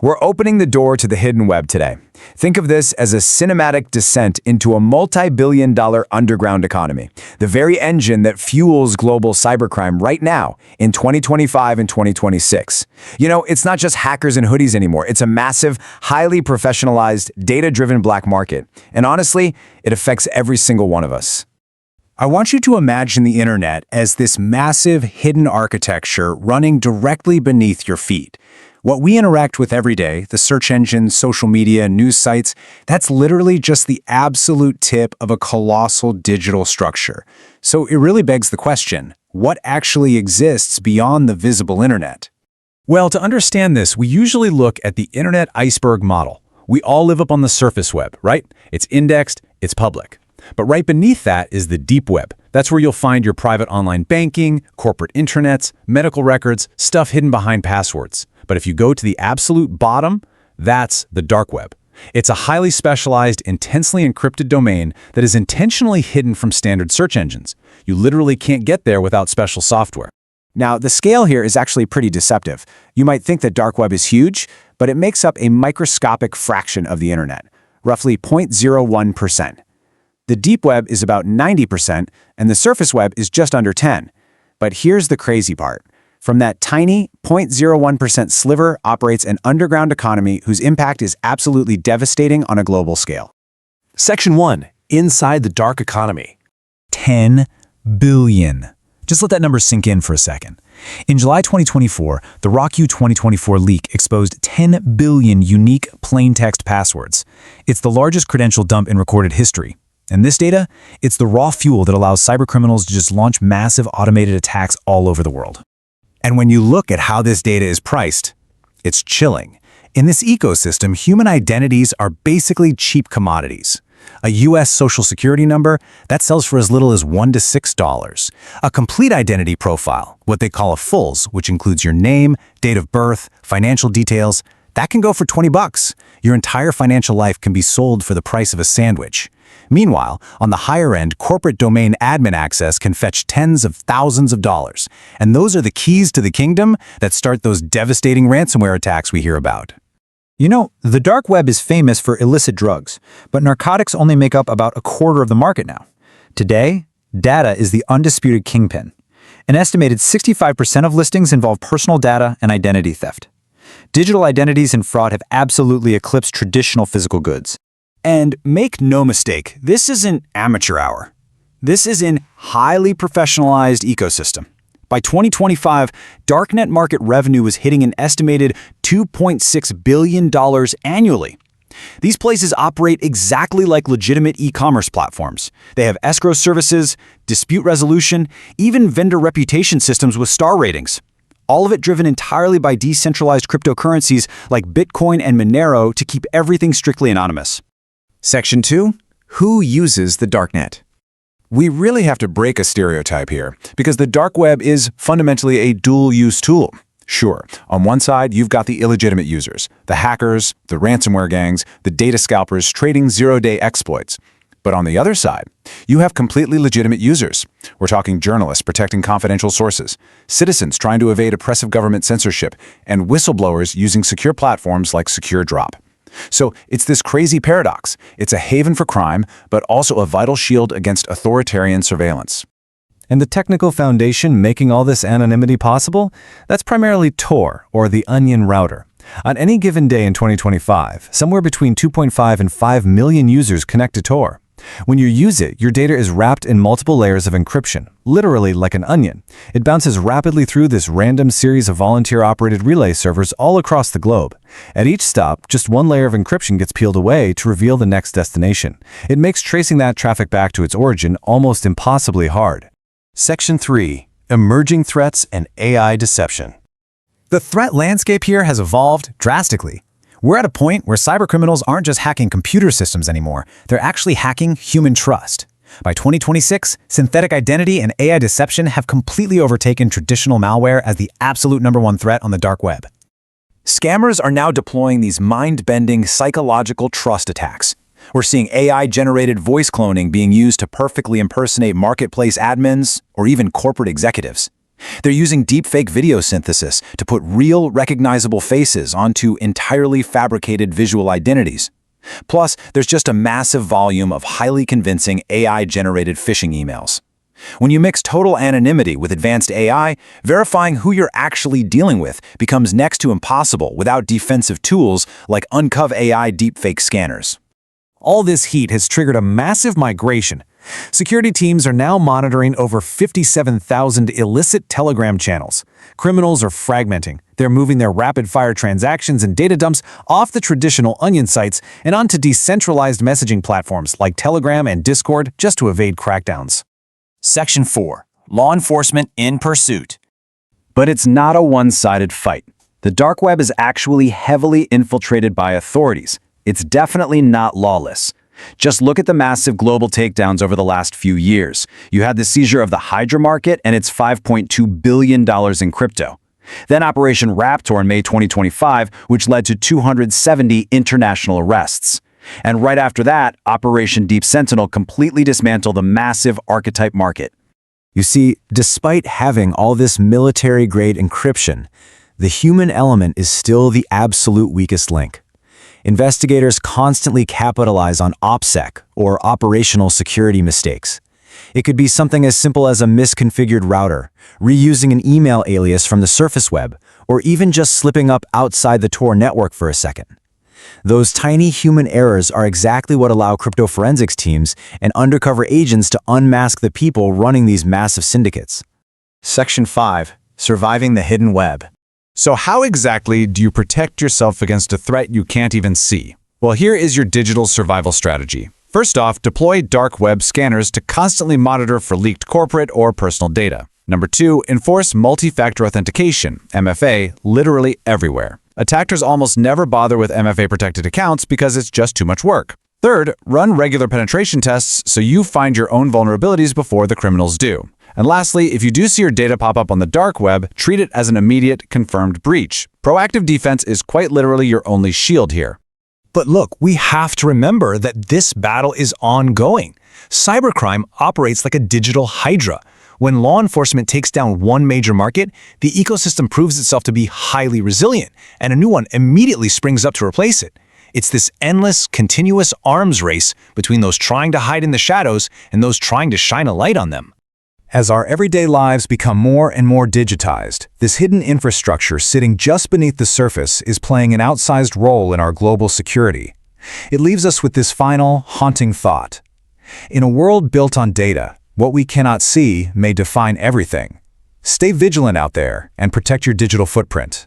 We're opening the door to the hidden web today. Think of this as a cinematic descent into a multi-billion-dollar underground economy, the very engine that fuels global cybercrime right now in 2025 and 2026. You know, it's not just hackers and hoodies anymore. It's a massive, highly professionalized, data-driven black market. And honestly, it affects every single one of us. I want you to imagine the internet as this massive hidden architecture running directly beneath your feet. What we interact with every day, the search engines, social media, news sites, that's literally just the absolute tip of a colossal digital structure. So it really begs the question, what actually exists beyond the visible internet? Well, to understand this, we usually look at the internet iceberg model. We all live up on the surface web, right? It's indexed, it's public. But right beneath that is the deep web. That's where you'll find your private online banking, corporate intranets, medical records, stuff hidden behind passwords. But if you go to the absolute bottom, that's the dark web. It's a highly specialized, intensely encrypted domain that is intentionally hidden from standard search engines. You literally can't get there without special software. Now, the scale here is actually pretty deceptive. You might think that dark web is huge, but it makes up a microscopic fraction of the internet, roughly 0.01%. The deep web is about 90%, and the surface web is just under 10%. But here's the crazy part. From that tiny 0.01% sliver operates an underground economy whose impact is absolutely devastating on a global scale. Section 1. Inside the dark economy. 10 billion. Just let that number sink in for a second. In July 2024, the RockU 2024 leak exposed 10 billion unique plain-text passwords. It's the largest credential dump in recorded history. And this data, it's the raw fuel that allows cybercriminals to just launch massive automated attacks all over the world. And when you look at how this data is priced, it's chilling. In this ecosystem, human identities are basically cheap commodities. A US social security number, that sells for as little as $1 to $6. A complete identity profile, what they call a FULS, which includes your name, date of birth, financial details, that can go for $20. Your entire financial life can be sold for the price of a sandwich. Meanwhile, on the higher end, corporate domain admin access can fetch tens of thousands of dollars. And those are the keys to the kingdom that start those devastating ransomware attacks we hear about. You know, the dark web is famous for illicit drugs, but narcotics only make up about a quarter of the market now. Today, data is the undisputed kingpin. An estimated 65% of listings involve personal data and identity theft. Digital identities and fraud have absolutely eclipsed traditional physical goods. And make no mistake, this isn't amateur hour. This is an highly professionalized ecosystem. By 2025, darknet market revenue was hitting an estimated $2.6 billion annually. These places operate exactly like legitimate e-commerce platforms. They have escrow services, dispute resolution, even vendor reputation systems with star ratings. All of it driven entirely by decentralized cryptocurrencies like Bitcoin and Monero to keep everything strictly anonymous. Section 2. Who uses the darknet? We really have to break a stereotype here, because the dark web is fundamentally a dual-use tool. Sure, on one side, you've got the illegitimate users, the hackers, the ransomware gangs, the data scalpers trading zero-day exploits. But on the other side, you have completely legitimate users. We're talking journalists protecting confidential sources, citizens trying to evade oppressive government censorship, and whistleblowers using secure platforms like SecureDrop. So it's this crazy paradox. It's a haven for crime, but also a vital shield against authoritarian surveillance. And the technical foundation making all this anonymity possible? That's primarily Tor, or the Onion router. On any given day in 2025, somewhere between 2.5 and 5 million users connect to Tor. When you use it, your data is wrapped in multiple layers of encryption, literally like an onion. It bounces rapidly through this random series of volunteer-operated relay servers all across the globe. At each stop, just one layer of encryption gets peeled away to reveal the next destination. It makes tracing that traffic back to its origin almost impossibly hard. Section 3. Emerging threats and AI deception. The threat landscape here has evolved drastically. We're at a point where cybercriminals aren't just hacking computer systems anymore, they're actually hacking human trust. By 2026, synthetic identity and AI deception have completely overtaken traditional malware as the absolute #1 threat on the dark web. Scammers are now deploying these mind-bending psychological trust attacks. We're seeing AI-generated voice cloning being used to perfectly impersonate marketplace admins or even corporate executives. They're using deepfake video synthesis to put real, recognizable faces onto entirely fabricated visual identities. Plus, there's just a massive volume of highly convincing AI-generated phishing emails. When you mix total anonymity with advanced AI, verifying who you're actually dealing with becomes next to impossible without defensive tools like Uncov AI deepfake scanners. All this heat has triggered a massive migration. Security teams are now monitoring over 57,000 illicit Telegram channels. Criminals are fragmenting. They're moving their rapid-fire transactions and data dumps off the traditional onion sites and onto decentralized messaging platforms like Telegram and Discord just to evade crackdowns. Section 4. Law enforcement in pursuit. But it's not a one-sided fight. The dark web is actually heavily infiltrated by authorities. It's definitely not lawless. Just look at the massive global takedowns over the last few years. You had the seizure of the Hydra market and its $5.2 billion in crypto. Then Operation Raptor in May 2025, which led to 270 international arrests. And right after that, Operation Deep Sentinel completely dismantled the massive archetype market. You see, despite having all this military-grade encryption, the human element is still the absolute weakest link. Investigators constantly capitalize on OPSEC, or operational security mistakes. It could be something as simple as a misconfigured router, reusing an email alias from the surface web, or even just slipping up outside the Tor network for a second. Those tiny human errors are exactly what allow cryptoforensics teams and undercover agents to unmask the people running these massive syndicates. Section 5. Surviving the hidden web. So how exactly do you protect yourself against a threat you can't even see? Well, here is your digital survival strategy. First off, deploy dark web scanners to constantly monitor for leaked corporate or personal data. Number 2, enforce multi-factor authentication, MFA, literally everywhere. Attackers almost never bother with MFA-protected accounts because it's just too much work. Third, run regular penetration tests so you find your own vulnerabilities before the criminals do. And lastly, if you do see your data pop up on the dark web, treat it as an immediate, confirmed breach. Proactive defense is quite literally your only shield here. But look, we have to remember that this battle is ongoing. Cybercrime operates like a digital hydra. When law enforcement takes down one major market, the ecosystem proves itself to be highly resilient, and a new one immediately springs up to replace it. It's this endless, continuous arms race between those trying to hide in the shadows and those trying to shine a light on them. As our everyday lives become more and more digitized, this hidden infrastructure sitting just beneath the surface is playing an outsized role in our global security. It leaves us with this final, haunting thought. In a world built on data, what we cannot see may define everything. Stay vigilant out there and protect your digital footprint.